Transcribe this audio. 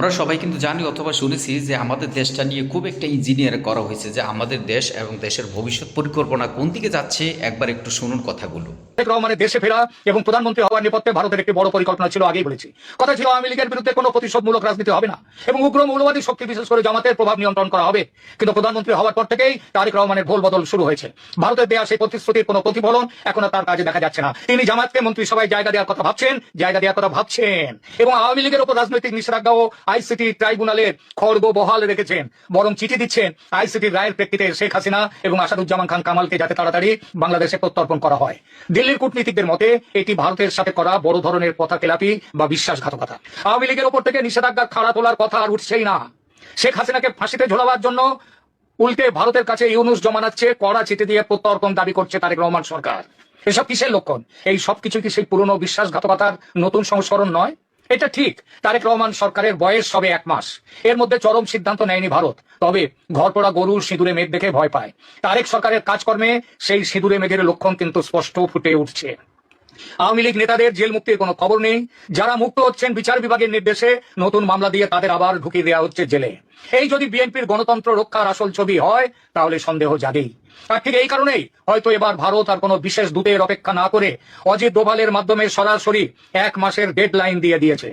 আমরা সবাই কিন্তু জানি অথবা শুনেছি যে আমাদের দেশটা নিয়ে খুব একটা ইঞ্জিনিয়ার করা হয়েছে যে আমাদের দেশ এবং দেশের ভবিষ্যৎ পরিকল্পনা কোন দিকে যাচ্ছে একবার একটু শুনুন কথাগুলো। রহমানের দেশে ফেরা এবং প্রধানমন্ত্রী হওয়ার নেপথ্যে ভারতের একটি বড় পরিকল্পনা ছিল, আগেই বলেছি। কথা ছিল আওয়ামী লীগের বিরুদ্ধে কোনো প্রতিশোধমূলক রাজনীতি হবে না এবং উগ্র মৌলবাদী শক্তি বিশেষ করে জামাতের প্রভাব নিয়ন্ত্রণ করা হবে। কিন্তু প্রধানমন্ত্রী হওয়ার পর থেকেই তারেক রহমানের ভোল বদল শুরু হয়েছে। ভারতের দেয়া সেই প্রতিশ্রুতির কোনো প্রতিফলন এখনো তার কাজে দেখা যাচ্ছে না। তিনি জামাতকে মন্ত্রিসভায় জায়গা দেওয়ার কথা ভাবছেন এবং আওয়ামী লীগের উপর রাজনৈতিক নিষেধাজ্ঞা ও আইসিটি ট্রাইব্যুনালের খড়গ বহাল রেখেছেন, বরং চিঠি দিচ্ছেন আইসিটির রায়ের প্রেক্ষিতে শেখ হাসিনা এবং আসাদুজ্জামান খান কামালকে যাতে তাড়াতাড়ি বাংলাদেশে প্রত্যর্পণ করা হয়। দিল্লির কূটনীতিকদের মতে এটি ভারতের সাথে করা বড় ধরনের পথা-খেলাপি বা বিশ্বাসঘাতকতা। আওয়ামী লীগের ওপর থেকে নিষেধাজ্ঞার খাড়া তোলার কথা আর উঠছেই না। শেখ হাসিনাকে ফাঁসিতে ঝোলাবার জন্য উল্টে ভারতের কাছে ইউনুস জমানাচ্ছে কড়া চিঠি দিয়ে প্রত্যর্পণ দাবি করছে তারেক রহমান সরকার। এসব কিসের লক্ষণ? এই সবকিছু কি সেই পুরনো বিশ্বাসঘাতকতার নতুন সংস্করণ নয়? এটা ঠিক, তারেক রহমান সরকারের বয়স সবে 1 মাস। এর মধ্যে চরম সিদ্ধান্ত নেয়নি ভারত, তবে ঘরপোড়া গরুর সিঁদুরে মেঘ দেখে ভয় পায়। তারেক সরকারের কাজকর্মে সেই সিঁদুরে মেঘের লক্ষণ কিন্তু স্পষ্ট ফুটে উঠছে। আওয়ামী লীগ নেতাদের জেল মুক্তির কোনো খবর নেই। যারা মুক্ত হচ্ছেন বিচার বিভাগের নির্দেশে নতুন মামলা দিয়ে তাদের আবার ঢুকিয়ে দেওয়া হচ্ছে জেলে। এই যদি বিএনপির গণতন্ত্র রক্ষার আসল ছবি হয় তাহলে সন্দেহ জাগেই। আর ঠিক এই কারণেই হয়তো এবার ভারত আর কোনো বিশেষ দূতের অপেক্ষা না করে অজিত দোভালের মাধ্যমে সরাসরি 1 মাসের ডেডলাইন দিয়ে দিয়েছে।